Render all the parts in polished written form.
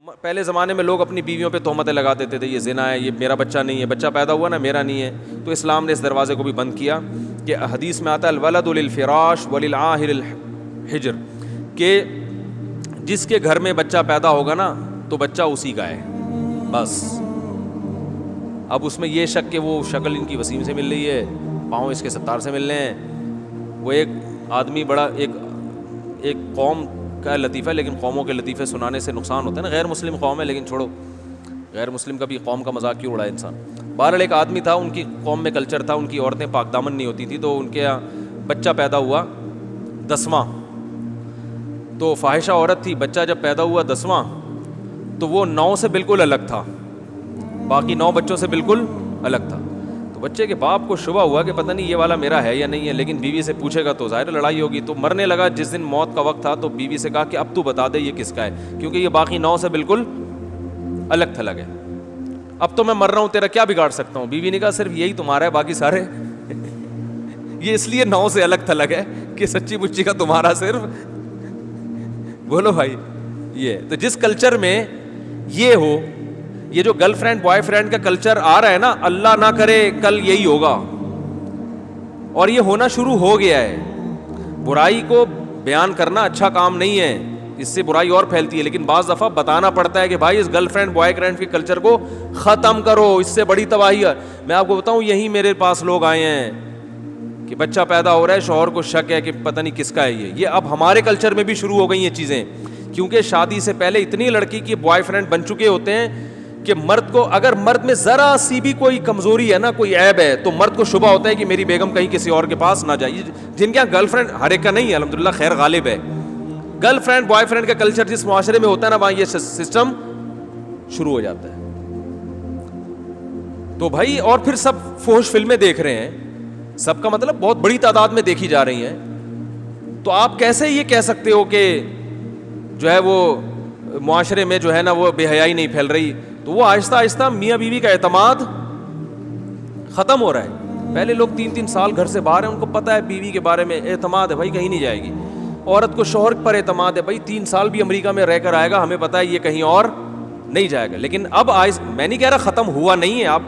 پہلے زمانے میں لوگ اپنی بیویوں پہ تہمتیں لگا دیتے تھے، یہ زنا ہے، یہ میرا بچہ نہیں ہے، بچہ پیدا ہوا نا میرا نہیں ہے. تو اسلام نے اس دروازے کو بھی بند کیا کہ حدیث میں آتا ہے الولد للفراش وللعاہر الحجر، کہ جس کے گھر میں بچہ پیدا ہوگا نا تو بچہ اسی کا ہے بس. اب اس میں یہ شک کہ وہ شکل ان کی وسیم سے مل رہی ہے، پاؤں اس کے ستار سے مل رہے ہیں. وہ ایک آدمی بڑا ایک قوم کا لطیفہ ہے، لیکن قوموں کے لطیفے سنانے سے نقصان ہوتا ہے نا. غیر مسلم قوم ہے لیکن چھوڑو، غیر مسلم کا بھی قوم کا مذاق کیوں اڑائے انسان. بہرحال ایک آدمی تھا، ان کی قوم میں کلچر تھا، ان کی عورتیں پاک دامن نہیں ہوتی تھی، تو ان کے یہاں بچہ پیدا ہوا 10واں، تو فاحشہ عورت تھی. بچہ جب پیدا ہوا 10واں تو وہ 9 سے بالکل الگ تھا، باقی 9 بچوں سے بالکل الگ تھا. تو بچے کے باپ کو شبہ ہوا کہ پتہ نہیں یہ والا میرا ہے یا نہیں ہے، لیکن بیوی سے پوچھے گا تو ظاہر لڑائی ہوگی. تو مرنے لگا جس دن موت کا وقت تھا تو بیوی سے کہا کہ اب تو بتا دے یہ کس کا ہے، کیونکہ یہ باقی 9 سے بالکل الگ تھلگ ہے. اب تو میں مر رہا ہوں، تیرا کیا بگاڑ سکتا ہوں. بیوی نے کہا صرف یہی تمہارا ہے، باقی سارے یہ اس لیے 9 سے الگ تھلگ ہے کہ سچی مچی کا تمہارا صرف. بولو بھائی، یہ تو جس کلچر میں یہ ہو، یہ جو گرل فرینڈ بوائے فرینڈ کا کلچر آ رہا ہے نا، اللہ نہ کرے کل یہی ہوگا، اور یہ ہونا شروع ہو گیا ہے. برائی کو بیان کرنا اچھا کام نہیں ہے، اس سے برائی اور پھیلتی ہے، لیکن بعض دفعہ بتانا پڑتا ہے کہ بھائی اس گرل فرینڈ بوائے فرینڈ کے کلچر کو ختم کرو، اس سے بڑی تباہی ہے. میں آپ کو بتاؤں، یہی میرے پاس لوگ آئے ہیں کہ بچہ پیدا ہو رہا ہے، شوہر کو شک ہے کہ پتہ نہیں کس کا ہے یہ اب ہمارے کلچر میں بھی شروع ہو گئی یہ چیزیں. کیونکہ شادی سے پہلے اتنی لڑکی کی بوائے فرینڈ بن چکے ہوتے ہیں کہ مرد کو اگر مرد میں ذرا سی بھی کوئی کمزوری ہے نا، کوئی عیب ہے، تو مرد کو شبہ ہوتا ہے کہ میری بیگم کہیں کسی اور کے پاس نہ جائے. جن کے یہاں گرل فرینڈ، ہر ایک کا نہیں ہے الحمدللہ، خیر غالب ہے، گرل فرینڈ بوائے فرینڈ کا کلچر جس معاشرے میں ہوتا ہے نا، وہاں یہ سسٹم شروع ہو جاتا ہے. تو بھائی، اور پھر سب فحش فلمیں دیکھ رہے ہیں، سب کا مطلب بہت بڑی تعداد میں دیکھی جا رہی ہیں. تو آپ کیسے یہ کہہ سکتے ہو کہ جو ہے وہ معاشرے میں جو ہے نا وہ بے حیائی نہیں پھیل رہی؟ تو وہ آہستہ آہستہ میاں بیوی کا اعتماد ختم ہو رہا ہے. پہلے لوگ 3 سال گھر سے باہر ہیں، ان کو پتہ ہے بیوی کے بارے میں اعتماد ہے، بھائی کہیں نہیں جائے گی. عورت کو شوہر پر اعتماد ہے، بھائی 3 سال بھی امریکہ میں رہ کر آئے گا، ہمیں پتہ ہے یہ کہیں اور نہیں جائے گا. لیکن اب میں نہیں کہہ رہا ختم ہوا نہیں ہے، آپ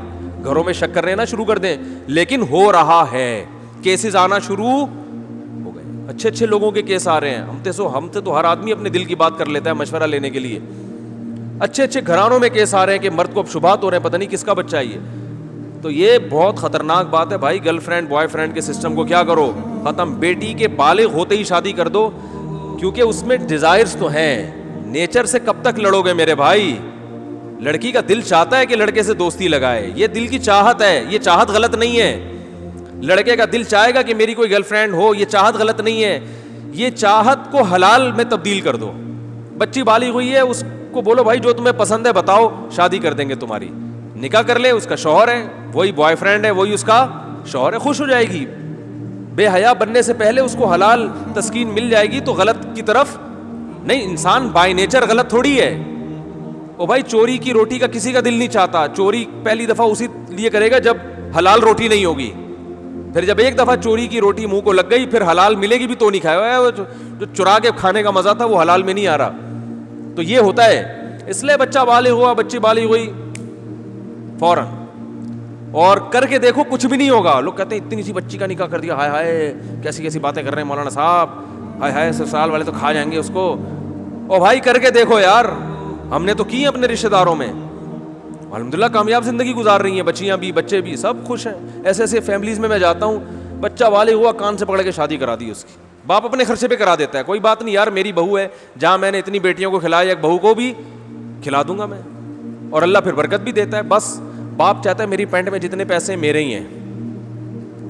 گھروں میں شک کرنے نہ شروع کر دیں، لیکن ہو رہا ہے، کیسز آنا شروع ہو گئے. اچھے اچھے لوگوں کے کیس آ رہے ہیں. ہم تو ہر آدمی اپنے دل کی بات کر لیتا ہے مشورہ لینے کے لیے. اچھے اچھے گھرانوں میں کیس آ رہے ہیں کہ مرد کو اب شبہات ہو رہے ہیں، پتہ نہیں کس کا بچہ ہے یہ. تو یہ بہت خطرناک بات ہے بھائی. گرل فرینڈ بوائے فرینڈ کے سسٹم کو کیا کرو، ختم. بیٹی کے بالغ ہوتے ہی شادی کر دو، کیونکہ اس میں ڈیزائرز تو ہیں. نیچر سے کب تک لڑو گے میرے بھائی؟ لڑکی کا دل چاہتا ہے کہ لڑکے سے دوستی لگائے، یہ دل کی چاہت ہے، یہ چاہت غلط نہیں ہے. لڑکے کا دل چاہے گا کہ میری کوئی گرل فرینڈ ہو، یہ چاہت غلط نہیں ہے. یہ چاہت کو حلال میں تبدیل کر دو. بچی بالغ ہوئی ہے، اس کو بولو بھائی جو تمہیں پسند ہے بتاؤ، شادی کر دیں گے تمہاری. نکاح کر لے، اس کا شوہر ہے، وہی بوائے فرینڈ ہے، وہی اس کا شوہر ہے، خوش ہو جائے گی. بے حیا بننے سے پہلے اس کو حلال تسکین مل جائے گی تو غلط کی طرف نہیں. انسان بائی نیچر غلط تھوڑی ہے. او بھائی، چوری کی روٹی کا کسی کا دل نہیں چاہتا. چوری پہلی دفعہ اسی لیے کرے گا جب حلال روٹی نہیں ہوگی. پھر جب ایک دفعہ چوری کی روٹی منہ کو لگ گئی، پھر حلال ملے گی بھی تو نہیں کھائے. جو چرا کے کھانے کا مزہ تھا وہ حلال میں نہیں آ رہا. تو یہ ہوتا ہے. اس لیے بچہ بالغ ہوا، بچی بالغ ہوئی، فوراً اور کر کے دیکھو کچھ بھی نہیں ہوگا. لوگ کہتے ہیں اتنی سی بچی کا نکاح کر دیا، ہائے ہائے کیسی کیسی باتیں کر رہے ہیں مولانا صاحب، ہائے ہائے سسرال والے تو کھا جائیں گے اس کو. او بھائی کر کے دیکھو یار، ہم نے تو کی اپنے رشتہ داروں میں، الحمدللہ کامیاب زندگی گزار رہی ہیں، بچیاں بھی بچے بھی سب خوش ہیں. ایسے ایسے فیملیز میں جاتا ہوں، بچہ بالغ ہوا، کان سے پکڑ کے شادی کرا دی اس کی. باپ اپنے خرچے پہ کرا دیتا ہے، کوئی بات نہیں یار میری بہو ہے، جہاں میں نے اتنی بیٹیوں کو کھلایا ایک بہو کو بھی کھلا دوں گا میں، اور اللہ پھر برکت بھی دیتا ہے. بس باپ چاہتا ہے میری پینٹ میں جتنے پیسے میرے ہی ہیں،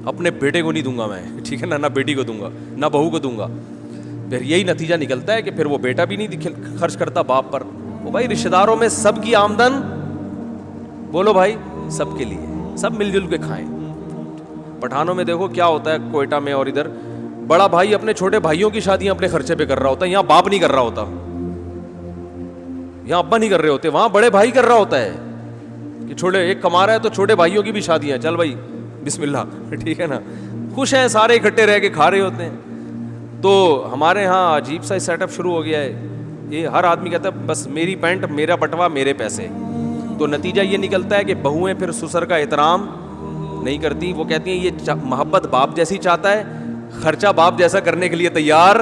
اپنے بیٹے کو نہیں دوں گا میں، ٹھیک ہے نا، نہ بیٹی کو دوں گا نہ بہو کو دوں گا. پھر یہی نتیجہ نکلتا ہے کہ پھر وہ بیٹا بھی نہیں خرچ کرتا باپ پر. وہ بھائی رشتہ داروں میں سب کی آمدن، بولو بھائی، سب کے لیے، سب مل جل کے کھائیں. پٹھانوں میں دیکھو کیا ہوتا ہے کوئٹہ میں، اور ادھر بڑا بھائی اپنے چھوٹے بھائیوں کی شادیاں اپنے خرچے پہ کر رہا ہوتا ہے. یہاں باپ نہیں کر رہا ہوتا، یہاں ابا نہیں کر رہے ہوتے، وہاں بڑے بھائی کر رہا ہوتا ہے کہ چھوٹے ایک کما رہا ہے تو چھوٹے بھائیوں کی بھی شادیاں، چل بھائی بسم اللہ، ٹھیک ہے نا، خوش ہیں سارے اکٹھے رہ کے کھا رہے ہوتے ہیں. تو ہمارے ہاں عجیب سا سیٹ اپ شروع ہو گیا ہے. یہ ہر آدمی کہتا ہے بس میری پینٹ میرا بٹوا میرے پیسے. تو نتیجہ یہ نکلتا ہے کہ بہویں پھر سسر کا احترام نہیں کرتی. وہ کہتی ہیں یہ محبت باپ جیسی چاہتا ہے, خرچہ باپ جیسا کرنے کے لیے تیار.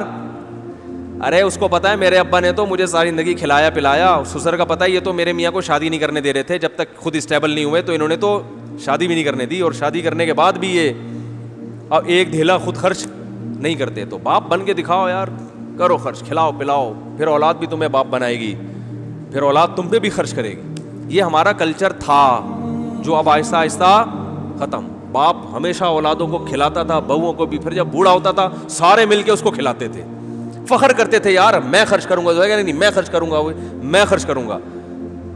ارے اس کو پتا ہے میرے ابا نے تو مجھے ساری زندگی کھلایا پلایا. سسر کا پتا ہے یہ تو میرے میاں کو شادی نہیں کرنے دے رہے تھے جب تک خود اسٹیبل نہیں ہوئے, تو انہوں نے تو شادی بھی نہیں کرنے دی, اور شادی کرنے کے بعد بھی یہ اب ایک ڈھیلا خود خرچ نہیں کرتے. تو باپ بن کے دکھاؤ یار, کرو خرچ, کھلاؤ پلاؤ, پھر اولاد بھی تمہیں باپ بنائے گی, پھر اولاد تم پہ بھی خرچ کرے گی. یہ ہمارا کلچر تھا جو اب آہستہ آہستہ ختم. باپ ہمیشہ اولادوں کو کھلاتا تھا, بہوؤں کو بھی, پھر جب بوڑھا ہوتا تھا سارے مل کے اس کو کھلاتے تھے, فخر کرتے تھے یار میں خرچ کروں گا, نہیں میں خرچ کروں گا, میں خرچ کروں گا.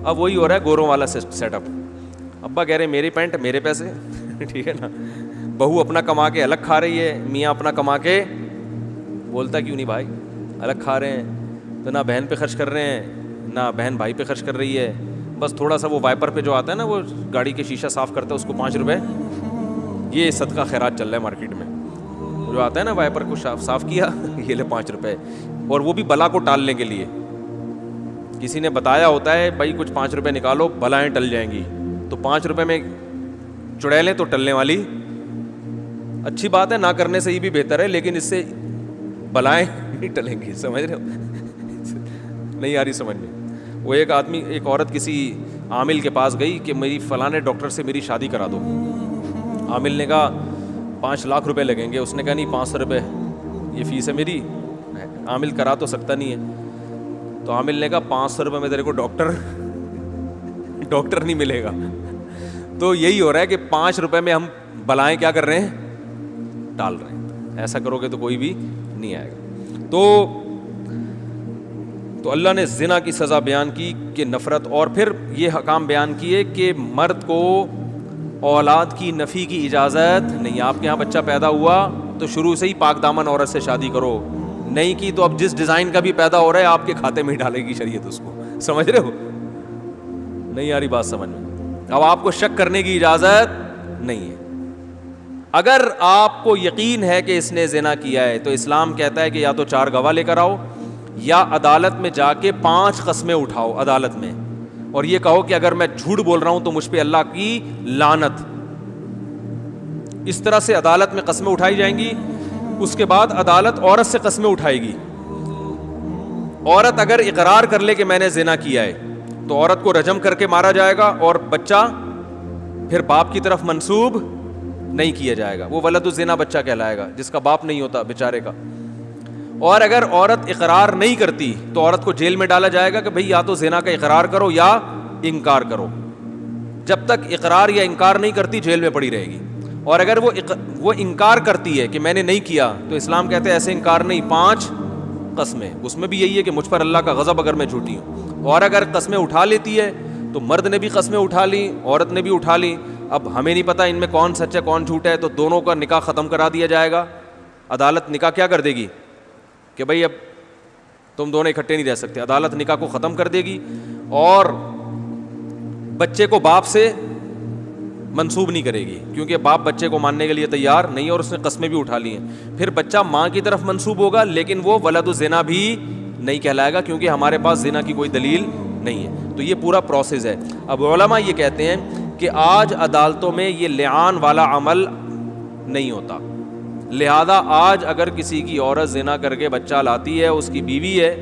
اب وہی ہو رہا ہے گوروں والا سیٹ اپ. ابا کہہ رہے ہیں میری پینٹ میرے پیسے, ٹھیک ہے نا. بہو اپنا کما کے الگ کھا رہی ہے, میاں اپنا کما کے, بولتا کیوں نہیں بھائی الگ کھا رہے ہیں, تو نہ بہن پہ خرچ کر رہے ہیں نہ بہن بھائی پہ خرچ کر رہی ہے. بس تھوڑا سا وہ وائپر پہ جو آتا ہے نا, وہ گاڑی کے شیشہ صاف کرتا ہے, اس کو 5 روپے, یہ صدقہ خیرات چل رہا ہے مارکیٹ میں. جو آتا ہے نا وائپر کو صاف کیا, یہ لے 5 روپے, اور وہ بھی بلا کو ٹالنے کے لیے. کسی نے بتایا ہوتا ہے بھائی کچھ 5 روپے نکالو بلائیں ٹل جائیں گی, تو 5 روپے میں چڑیلیں تو ٹلنے والی. اچھی بات ہے نہ کرنے سے یہ بھی بہتر ہے, لیکن اس سے بلائیں نہیں ٹلیں گی. سمجھ رہے ہو, نہیں آ رہی سمجھ میں. وہ ایک عورت کسی عامل کے پاس گئی کہ میری فلاں ڈاکٹر سے میری شادی کرا دو. عامل نے کہا 5 لاکھ روپے لگیں گے. اس نے کہا نہیں 500 روپے یہ فیس ہے میری, عامل کرا تو سکتا نہیں ہے. تو عامل نے کہا 500 روپے میں تیرے کو ڈاکٹر نہیں ملے گا. تو یہی ہو رہا ہے کہ 5 روپے میں ہم بلائیں کیا کر رہے ہیں, ڈال رہے ہیں. ایسا کرو گے تو کوئی بھی نہیں آئے گا. تو اللہ نے زنا کی سزا بیان کی کہ نفرت, اور پھر یہ حکام بیان کیے کہ مرد کو اولاد کی نفی کی اجازت نہیں. آپ کے یہاں بچہ پیدا ہوا تو شروع سے ہی پاک دامن عورت سے شادی کرو, نہیں کی تو اب جس ڈیزائن کا بھی پیدا ہو رہا ہے آپ کے کھاتے میں ہی ڈالے گی شریعت اس کو. سمجھ رہے ہو, نہیں آ رہی بات سمجھ میں. اب آپ کو شک کرنے کی اجازت نہیں ہے. اگر آپ کو یقین ہے کہ اس نے زنا کیا ہے تو اسلام کہتا ہے کہ یا تو 4 گواہ لے کر آؤ, یا عدالت میں جا کے 5 قسمیں اٹھاؤ عدالت میں, اور یہ کہو کہ اگر میں جھوٹ بول رہا ہوں تو مجھ پہ اللہ کی لعنت. اس طرح سے عدالت میں قسمیں اٹھائی جائیں گی. اس کے بعد عدالت عورت سے قسمیں اٹھائے گی. عورت اگر اقرار کر لے کہ میں نے زنا کیا ہے تو عورت کو رجم کر کے مارا جائے گا, اور بچہ پھر باپ کی طرف منسوب نہیں کیا جائے گا. وہ ولد الزنا بچہ کہلائے گا جس کا باپ نہیں ہوتا بیچارے کا. اور اگر عورت اقرار نہیں کرتی تو عورت کو جیل میں ڈالا جائے گا کہ بھئی یا تو زنا کا اقرار کرو یا انکار کرو. جب تک اقرار یا انکار نہیں کرتی جیل میں پڑی رہے گی. اور اگر وہ انکار کرتی ہے کہ میں نے نہیں کیا تو اسلام کہتے ہیں ایسے انکار نہیں, 5 قسمیں. اس میں بھی یہی ہے کہ مجھ پر اللہ کا غضب اگر میں جھوٹی ہوں. اور اگر قسمیں اٹھا لیتی ہے تو مرد نے بھی قسمیں اٹھا لی, عورت نے بھی اٹھا لی. اب ہمیں نہیں پتا ان میں کون سچ ہے کون جھوٹ ہے, تو دونوں کا نکاح ختم کرا دیا جائے گا. عدالت نکاح کیا کر دے گی کہ بھئی اب تم دونوں اکٹھے نہیں رہ سکتے. عدالت نکاح کو ختم کر دے گی, اور بچے کو باپ سے منسوب نہیں کرے گی, کیونکہ باپ بچے کو ماننے کے لیے تیار نہیں ہے اور اس نے قسمیں بھی اٹھا لی ہیں. پھر بچہ ماں کی طرف منسوب ہوگا, لیکن وہ ولد الزنا بھی نہیں کہلائے گا, کیونکہ ہمارے پاس زنا کی کوئی دلیل نہیں ہے. تو یہ پورا پروسیس ہے. اب علماء یہ کہتے ہیں کہ آج عدالتوں میں یہ لعان والا عمل نہیں ہوتا. لہذا آج اگر کسی کی عورت زنا کر کے بچہ لاتی ہے, اس کی بیوی ہے,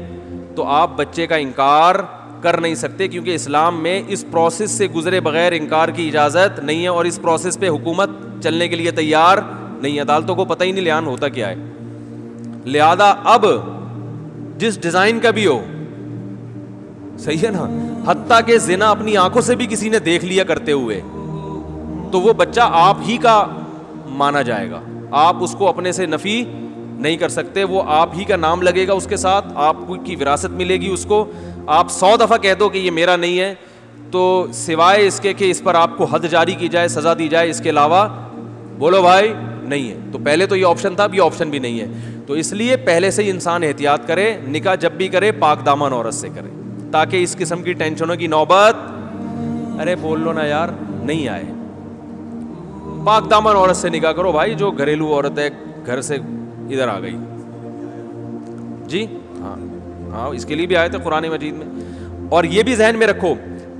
تو آپ بچے کا انکار کر نہیں سکتے, کیونکہ اسلام میں اس پروسیس سے گزرے بغیر انکار کی اجازت نہیں ہے, اور اس پروسیس پہ حکومت چلنے کے لیے تیار نہیں ہے. عدالتوں کو پتہ ہی نہیں لعان ہوتا کیا ہے. لہذا اب جس ڈیزائن کا بھی ہو, صحیح ہے نا, حتیٰ کہ زنا اپنی آنکھوں سے بھی کسی نے دیکھ لیا کرتے ہوئے, تو وہ بچہ آپ ہی کا مانا جائے گا. آپ اس کو اپنے سے نفی نہیں کر سکتے, وہ آپ ہی کا نام لگے گا اس کے ساتھ, آپ کی وراثت ملے گی اس کو. آپ 100 دفعہ کہہ دو کہ یہ میرا نہیں ہے, تو سوائے اس کے کہ اس پر آپ کو حد جاری کی جائے, سزا دی جائے, اس کے علاوہ بولو بھائی نہیں ہے. تو پہلے تو یہ آپشن تھا, اب یہ آپشن بھی نہیں ہے. تو اس لیے پہلے سے ہی انسان احتیاط کرے, نکاح جب بھی کرے پاک دامن عورت سے کرے, تاکہ اس قسم کی ٹینشنوں کی نوبت, ارے بول لو نا یار, نہیں آئے. پاک دامن عورت سے نکاح کرو بھائی, جو گھریلو عورت ہے گھر سے ادھر آ گئی. جی ہاں, ہاں اس کے لیے بھی آئے تھے قرآن مجید میں. اور یہ بھی ذہن میں رکھو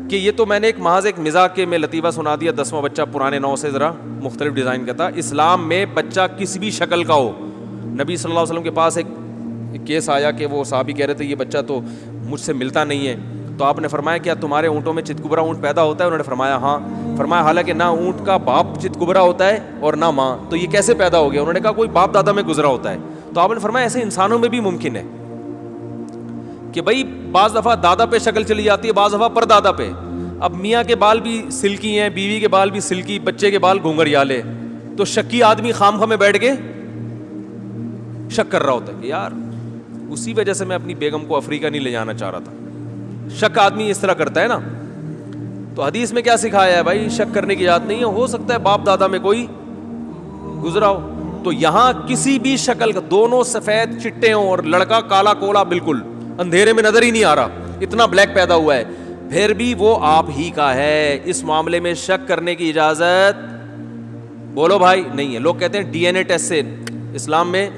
کہ یہ تو میں نے محض ایک مزاق کے میں لطیفہ سنا دیا, 10واں بچہ پرانے نو سے ذرا مختلف ڈیزائن کا تھا. اسلام میں بچہ کسی بھی شکل کا ہو, نبی صلی اللہ علیہ وسلم کے پاس ایک کیس آیا کہ وہ صحابی کہہ رہے تھے یہ بچہ تو مجھ سے ملتا نہیں ہے, تو آپ نے فرمایا کیا تمہارے اونٹوں میں چتکبرا اونٹ پیدا ہوتا ہے؟ انہوں نے فرمایا ہاں. فرمایا حالانکہ نہ اونٹ کا باپ چتکبرا ہوتا ہے اور نہ ماں, تو یہ کیسے پیدا ہو گیا؟ انہوں نے کہا کوئی باپ دادا میں گزرا ہوتا ہے. تو آپ نے فرمایا ایسے انسانوں میں بھی ممکن ہے کہ بھائی بعض دفعہ دادا پہ شکل چلی جاتی ہے, بعض دفعہ پر دادا پہ. اب میاں کے بال بھی سلکی ہیں, بیوی کے بال بھی سلکی, بچے کے بال گھونگھریالے, تو شکی آدمی خام خواہ میں بیٹھ کے شک کر رہا ہوتا ہے کہ یار اسی وجہ سے میں اپنی بیگم کو افریقہ نہیں لے جانا چاہ رہا تھا. شک آدمی اس طرح کرتا ہے نا. تو حدیث میں کیا سکھایا ہے بھائی؟ شک کرنے کی یاد نہیں ہے, ہو سکتا ہے باپ دادا میں کوئی گزرا ہو. تو یہاں کسی بھی شکل کا, دونوں سفید چٹے ہوں اور لڑکا کالا کولا بالکل اندھیرے میں نظر ہی نہیں آ رہا, اتنا بلیک پیدا ہوا ہے, پھر بھی وہ آپ ہی کا ہے. اس معاملے میں شک کرنے کی اجازت بولو بھائی نہیں ہے. لوگ کہتے ہیں ڈی این اے ٹیسٹ سے, اسلام میں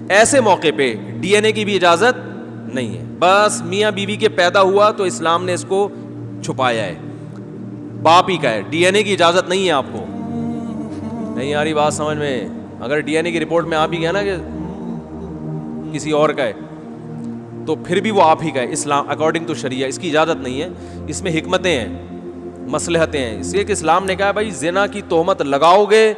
ایسے موقع پہ ڈی این اے کی بھی اجازت نہیں ہے. بس میاں بیوی کے پیدا ہوا تو اسلام نے اس کو چھپایا ہے, باپ ہی کا ہے, ڈی این اے کی اجازت نہیں ہے. آپ کو نہیں آ رہی بات سمجھ میں؟ اگر ڈی این اے کی رپورٹ میں آپ ہی گیا نا کہ کسی اور کا ہے تو پھر بھی وہ آپ ہی کا ہے. اسلام اکارڈنگ ٹو شریعہ اس کی اجازت نہیں ہے. اس میں حکمتیں ہیں, مصلحتیں ہیں. اس لیے کہ اسلام نے کہا بھائی زنا کی تہمت لگاؤ گے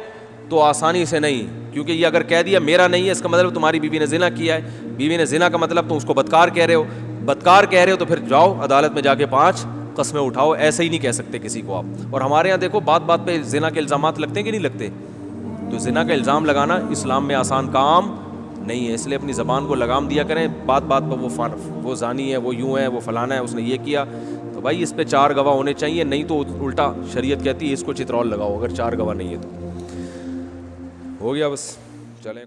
تو آسانی سے نہیں, کیونکہ یہ اگر کہہ دیا میرا نہیں ہے اس کا مطلب تمہاری بیوی نے زنا کیا ہے. بیوی نے زنا کا مطلب تم اس کو بدکار کہہ رہے ہو, بدکار کہہ رہے ہو تو پھر جاؤ عدالت میں جا کے 5 قسمیں اٹھاؤ. ایسے ہی نہیں کہہ سکتے کسی کو آپ. اور ہمارے یہاں دیکھو بات بات پہ زنا کے الزامات لگتے ہیں کہ نہیں لگتے؟ تو زنا کا الزام لگانا اسلام میں آسان کام نہیں ہے. اس لیے اپنی زبان کو لگام دیا کریں. بات بات پر وہ زانی ہے, وہ یوں ہے, وہ فلانا ہے, اس نے یہ کیا, تو بھائی اس پہ 4 گواہ ہونے چاہیے. نہیں تو الٹا شریعت کہتی ہے اس کو چترول لگاؤ اگر 4 گواہ نہیں ہے تو. ہو گیا بس, چلیں.